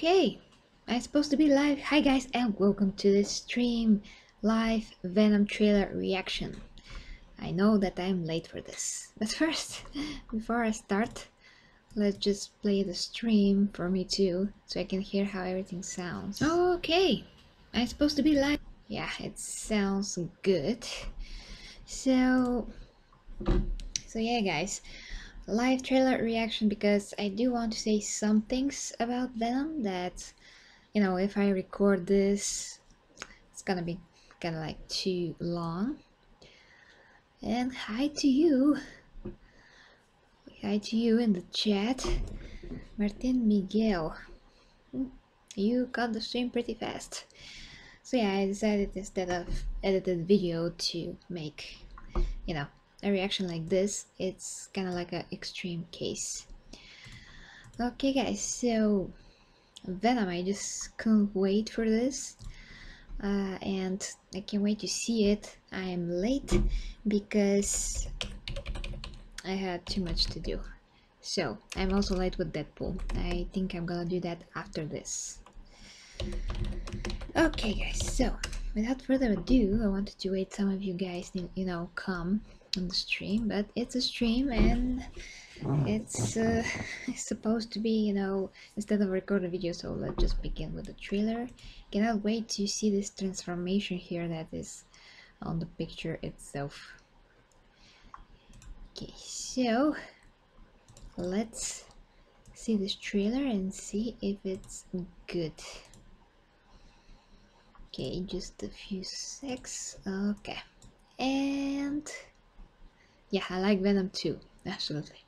Okay, I'm supposed to be live. Hi guys, and welcome to this stream live Venom trailer reaction. I know that I'm late for this, but first, before I start, let's just play the stream for me too, so I can hear how everything sounds. Okay, I'm supposed to be live. Yeah, it sounds good. So yeah guys, live trailer reaction, because I do want to say some things about Venom that, you know, if I record this, it's gonna be kind of like too long. And hi to you in the chat, Martin Miguel. You got the stream pretty fast. So yeah, I decided instead of edited video to make, you know, a reaction like this. It's kind of like an extreme case. Okay guys, so Venom, I just couldn't wait for this, and I can't wait to see it. I am late because I had too much to do. So I'm also late with Deadpool. I think I'm gonna do that after this. Okay guys, so without further ado, I wanted to wait some of you guys, you know, come on the stream, but it's a stream and it's supposed to be, you know, instead of record a video. So let's just begin with the trailer. Cannot wait to see this transformation here that is on the picture itself. Okay, so let's see this trailer and see if it's good. Okay, just a few secs. Okay, and yeah, I like Venom too, absolutely.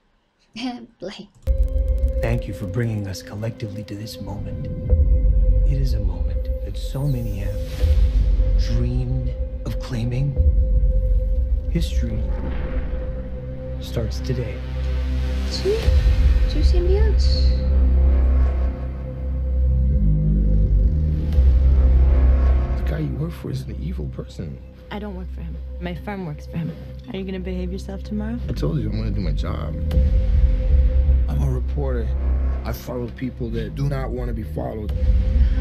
And play. Thank you for bringing us collectively to this moment. It is a moment that so many have dreamed of claiming. History starts today. Two symbiotes. The guy you work for is an evil person. I don't work for him. My firm works for him. Are you gonna behave yourself tomorrow? I told you I'm gonna do my job. I'm a reporter. I follow people that do not want to be followed.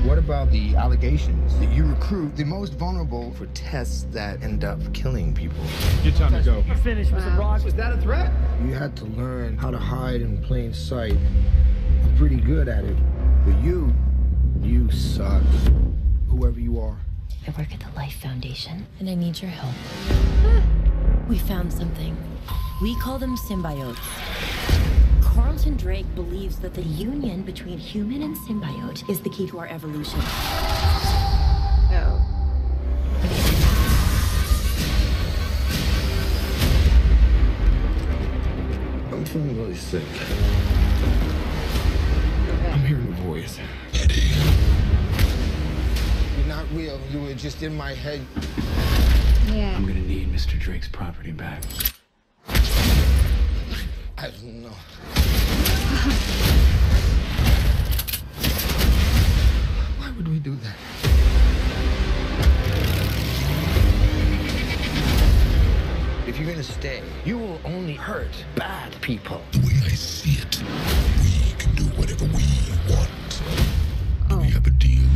What about the allegations that you recruit the most vulnerable for tests that end up killing people? Your time to go. We're finished, Mr. Brock. Was that a threat? You had to learn how to hide in plain sight. I'm pretty good at it. But you suck. Whoever you are. I work at the Life Foundation, and I need your help. We found something. We call them symbiotes. Carlton Drake believes that the union between human and symbiote is the key to our evolution. Oh. I'm feeling really sick. I'm hearing a voice. You're not real. You were just in my head. Yeah. I'm gonna need Mr. Drake's property back. I don't know. Why would we do that? If you're gonna stay, you will only hurt bad people. The way I see it, we can do whatever we want. Do we have a deal?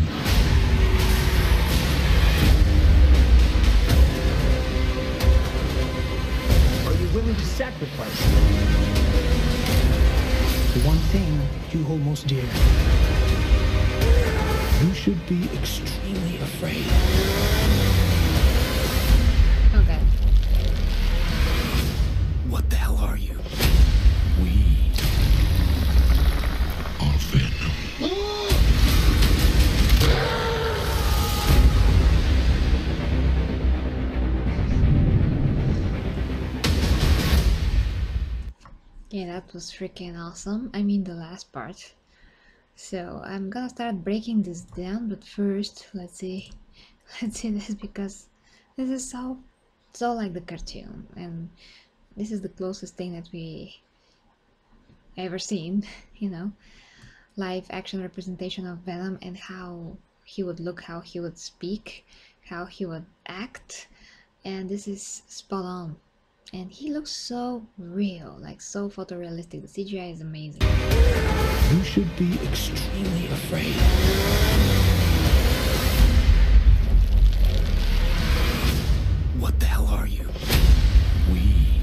Are you willing to sacrifice the one thing you hold most dear? You should be extremely afraid. Okay. What the hell are you? We are Venom. Yeah, that was freaking awesome. I mean, the last part. So I'm gonna start breaking this down, but first let's see this, because this is so like the cartoon, and this is the closest thing that we ever seen, you know, live action representation of Venom, and how he would look, how he would speak, how he would act, and this is spot on. And he looks so real, like so photorealistic. The CGI is amazing. You should be extremely afraid. What the hell are you? We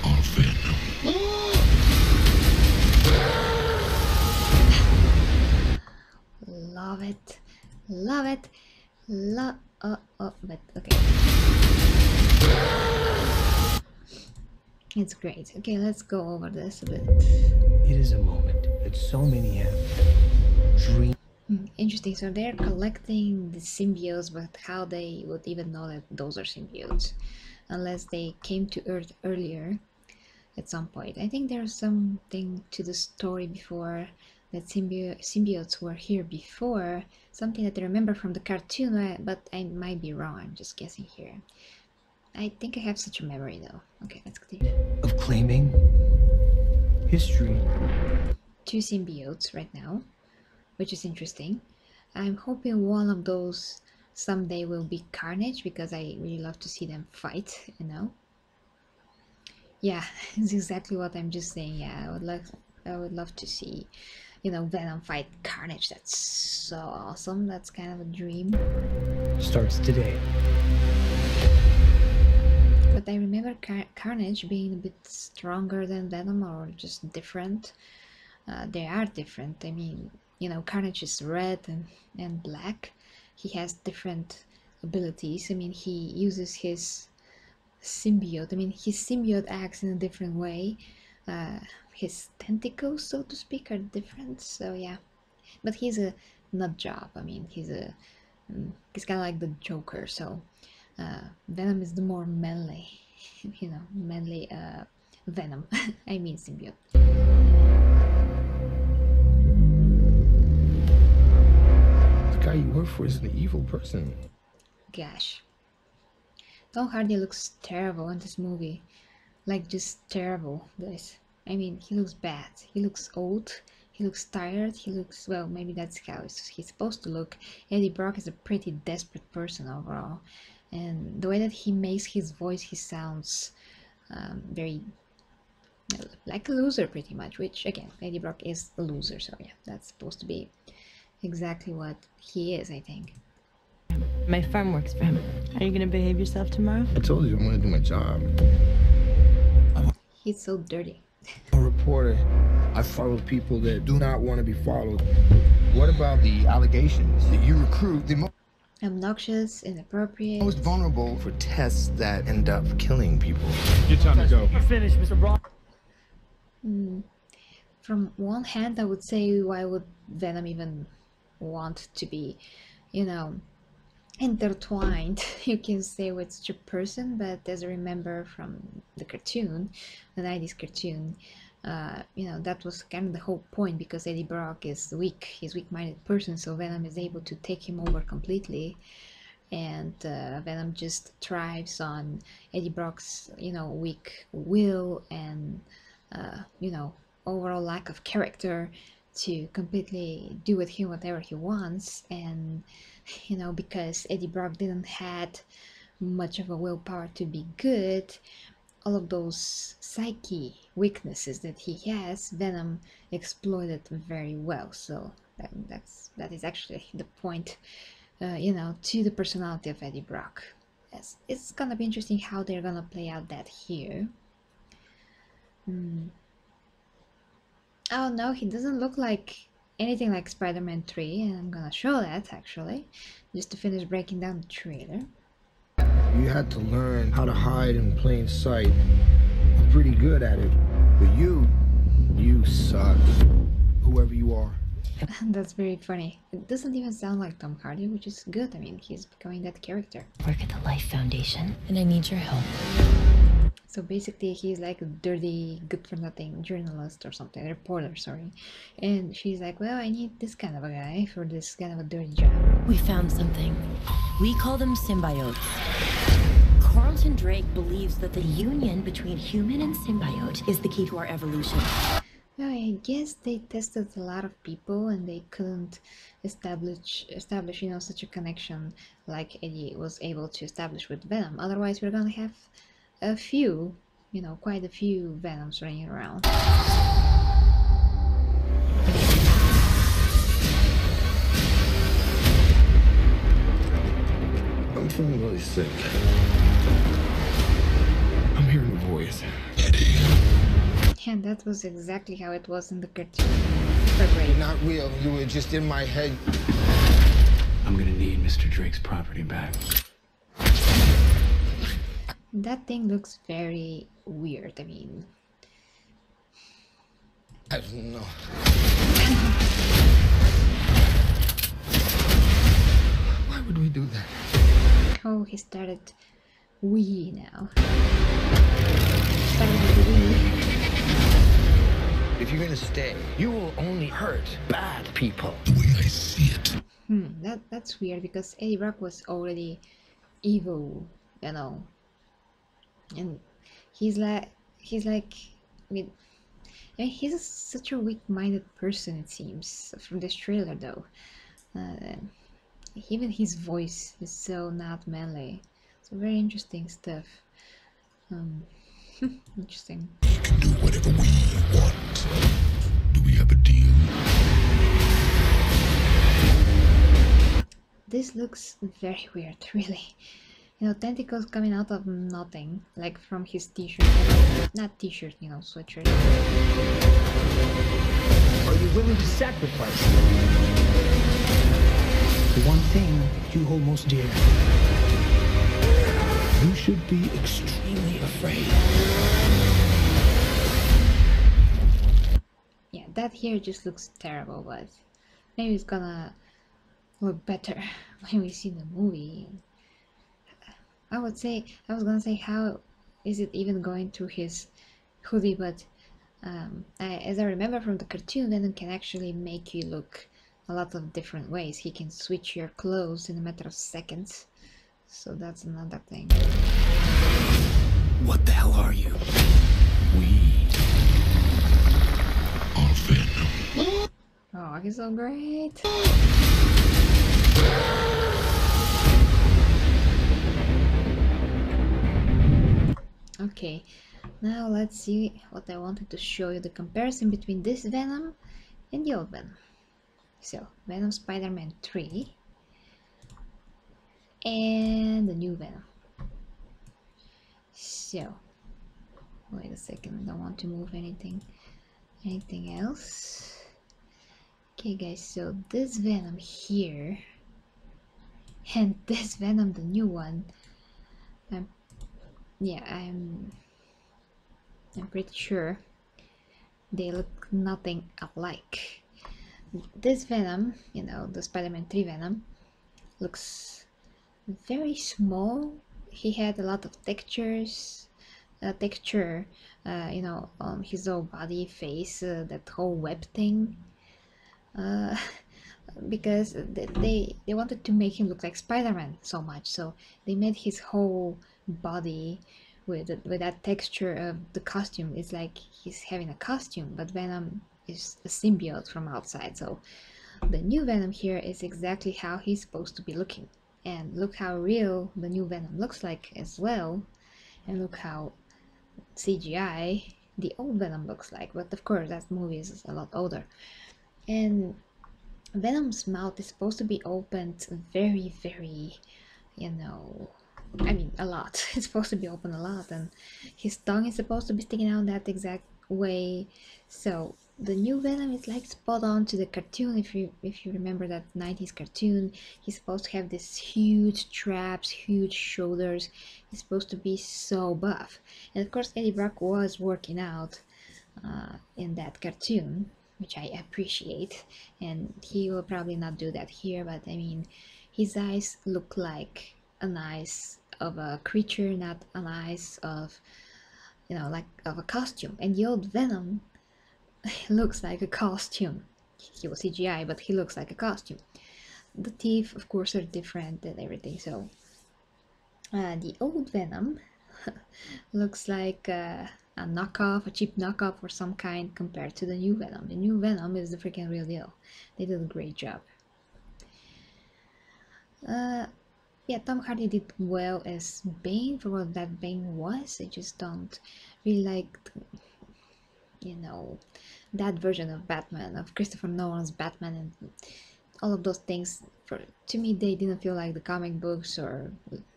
Our Venom. Love it, love it, but okay. It's great. Okay, let's go over this a bit. It is a moment that so many have dreamed. Interesting. So they're collecting the symbiotes, but how they would even know that those are symbiotes, unless they came to Earth earlier at some point. I think there's something to the story before that symbiotes were here before, something that I remember from the cartoon, but I might be wrong. I'm just guessing here. I think I have such a memory though. Okay, let's continue. Of claiming history. 2 symbiotes right now, which is interesting. I'm hoping one of those someday will be Carnage, because I really love to see them fight, you know. Yeah, it's exactly what I'm just saying. Yeah, I would love to see, you know, Venom fight Carnage. That's so awesome. That's kind of a dream. Starts today. But I remember Carnage being a bit stronger than Venom, or just different. They are different. I mean, you know, Carnage is red and black. He has different abilities. I mean, he uses his symbiote. I mean, his symbiote acts in a different way. His tentacles, so to speak, are different. So yeah, but he's a nut job. I mean, he's kind of like the Joker. So Venom is the more manly, you know, manly Venom. I mean symbiote. The guy you work for is an evil person. Gosh, Tom Hardy looks terrible in this movie, like just terrible, guys. I mean, he looks bad. He looks old. He looks tired. He looks, well, maybe that's how he's supposed to look. Eddie Brock is a pretty desperate person overall, and the way that he makes his voice, he sounds very like a loser pretty much, which again, Eddie Brock is a loser, so yeah, that's supposed to be exactly what he is, I think. My firm works for him. Are you gonna behave yourself tomorrow? I told you I'm gonna do my job. He's so dirty. I'm a reporter. I follow people that do not want to be followed. What about the allegations that you recruit the Obnoxious, inappropriate. most vulnerable for tests that end up killing people? Your time to go. You're finished, Mr. Braun. From one hand, I would say, why would Venom even want to be, you know, intertwined, you can say, with such a person? But as I remember from the cartoon, the 90s cartoon, you know, that was kind of the whole point, because Eddie Brock is weak. He's a weak-minded person, so Venom is able to take him over completely, and Venom just thrives on Eddie Brock's, you know, weak will and you know, overall lack of character to completely do with him whatever he wants. And you know, because Eddie Brock didn't had much of a willpower to be good, all of those psyche weaknesses that he has, Venom exploited very well. So that is actually the point, you know, to the personality of Eddie Brock. Yes, it's gonna be interesting how they're gonna play out that here. Oh no, he doesn't look like anything like Spider-Man 3, and I'm gonna show that actually, just to finish breaking down the trailer. You had to learn how to hide in plain sight. I'm pretty good at it, but you suck. Whoever you are. That's very funny. It doesn't even sound like Tom Hardy, which is good. I mean, he's becoming that character. Work at the Life Foundation, and I need your help. So basically, he's like a dirty, good-for-nothing journalist or something, reporter, sorry. And she's like, well, I need this kind of a guy for this kind of a dirty job. We found something. We call them symbiotes. Carlton Drake believes that the union between human and symbiote is the key to our evolution. Well, I guess they tested a lot of people and they couldn't establish, you know, such a connection like Eddie was able to establish with Venom. Otherwise, we're gonna have a few, you know, quite a few Venoms running around. sick. I'm hearing a voice. And that was exactly how it was in the cartoon. Super great. You're not real. You were just in my head. I'm gonna need Mr. Drake's property back. That thing looks very weird. I mean, I don't know. Why would we do that? oh, he started wee now. Started with the wee. If you're gonna stay, you will only hurt bad people. The way I see it. That's weird because Eddie Brock was already evil, you know, and he's like with. I mean, he's such a weak-minded person, it seems, from this trailer, though. Even his voice is so not manly. So very interesting stuff. Interesting. We can do whatever we want. Do we have a deal? This looks very weird, really. You know, tentacles coming out of nothing, like from his t-shirt. Not t-shirt, you know, sweatshirt. Are you willing to sacrifice the one thing you hold most dear? You should be extremely afraid. Yeah, that here just looks terrible, but maybe it's gonna look better when we see the movie. I was gonna say, how is it even going through his hoodie, but as I remember from the cartoon, Venom can actually make you look a lot of different ways. He can switch your clothes in a matter of seconds, so that's another thing. What the hell are you? We are Venom. Oh, he's so great. Okay, now let's see what I wanted to show you, the comparison between this Venom and the old Venom. So, Venom Spider-Man 3 and the new Venom. So, wait a second, I don't want to move anything else. Okay guys, so this Venom here and this Venom, the new one, I'm pretty sure they look nothing alike. This Venom, you know, the Spider-Man 3 Venom, looks very small. He had a lot of texture, you know, on his whole body, face, that whole web thing. Because they wanted to make him look like Spider-Man so much, so they made his whole body with that texture of the costume. It's like he's having a costume, but Venom is a symbiote from outside. So the new Venom here is exactly how he's supposed to be looking, and look how real the new Venom looks like as well, and look how CGI the old Venom looks like. But of course that movie is a lot older, and Venom's mouth is supposed to be opened very, you know, I mean a lot. It's supposed to be open a lot, and his tongue is supposed to be sticking out that exact way. So the new Venom is like spot on to the cartoon. If you remember that 90s cartoon, he's supposed to have this huge traps, huge shoulders. He's supposed to be so buff, and of course Eddie Brock was working out in that cartoon, which I appreciate, and he will probably not do that here. But I mean, his eyes look like an eyes of a creature, not an eyes of, you know, like of a costume. And the old Venom looks like a costume. He was CGI, but he looks like a costume. The teeth, of course, are different and everything. So the old Venom looks like a knockoff, a cheap knockoff or some kind, compared to the new Venom. The new Venom is the freaking real deal. They did a great job. Yeah, Tom Hardy did well as Bane for what that Bane was. I just don't really like, you know, that version of Batman, of Christopher Nolan's Batman, and all of those things. To me, they didn't feel like the comic books or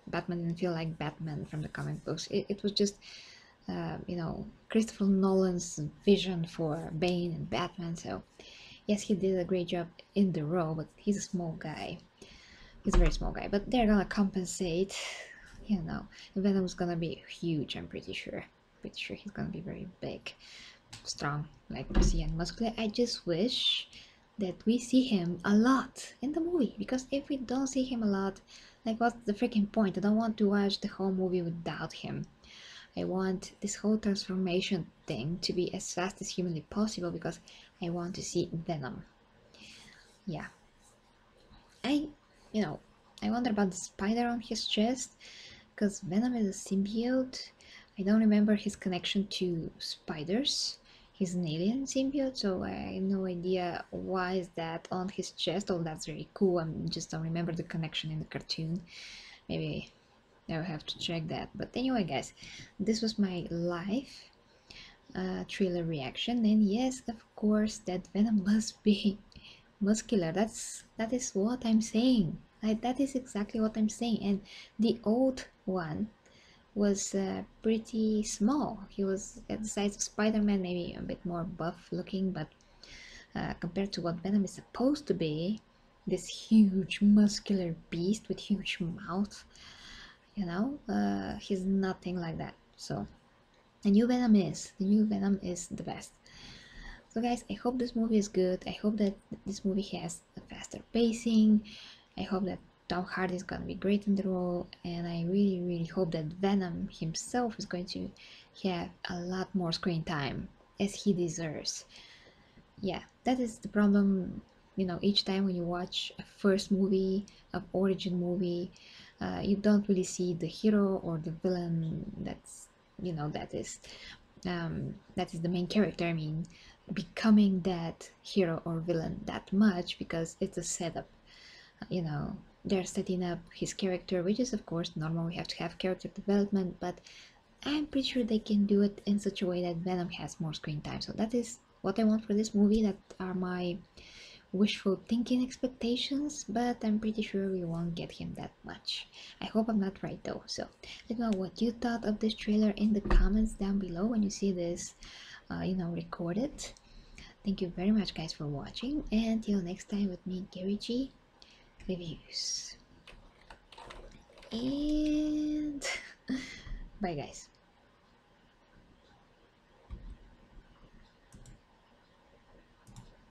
Batman didn't feel like Batman from the comic books. It was just you know, Christopher Nolan's vision for Bane and Batman. So yes, he did a great job in the role, but he's a small guy. He's a very small guy, but they're gonna compensate. You know, Venom's gonna be huge. I'm pretty sure. Pretty sure he's gonna be very big, strong, like we see, and muscular. I just wish that we see him a lot in the movie, because if we don't see him a lot, like what's the freaking point? I don't want to watch the whole movie without him. I want this whole transformation thing to be as fast as humanly possible, because I want to see Venom. Yeah. You know, I wonder about the spider on his chest, because Venom is a symbiote. I don't remember his connection to spiders. He's an alien symbiote, so I have no idea why is that on his chest. Oh, that's very cool. I just don't remember the connection in the cartoon. Maybe I'll have to check that. But anyway, guys, this was my live thriller reaction, and yes, of course, that Venom must be muscular. That is what I'm saying. That is exactly what I'm saying. And the old one was pretty small. He was at the size of Spider-Man, maybe a bit more buff looking, but compared to what Venom is supposed to be, this huge muscular beast with huge mouth, you know, he's nothing like that. So the new Venom is the best. So guys, I hope this movie is good. I hope that this movie has a faster pacing. I hope that Tom Hardy is gonna be great in the role, and I really hope that Venom himself is going to have a lot more screen time, as he deserves. Yeah, that is the problem. You know, each time when you watch a first movie, an origin movie, you don't really see the hero or the villain. That's, you know, that is the main character. I mean, becoming that hero or villain that much, because it's a setup. You know, they're setting up his character, which is of course normal. We have to have character development, but I'm pretty sure they can do it in such a way that Venom has more screen time. So that is what I want for this movie. That are my wishful thinking expectations, but I'm pretty sure we won't get him that much. I hope I'm not right though. So let me know what you thought of this trailer in the comments down below when you see this you know, recorded. Thank you very much guys for watching, and till next time with me, Gary G Reviews, and bye guys.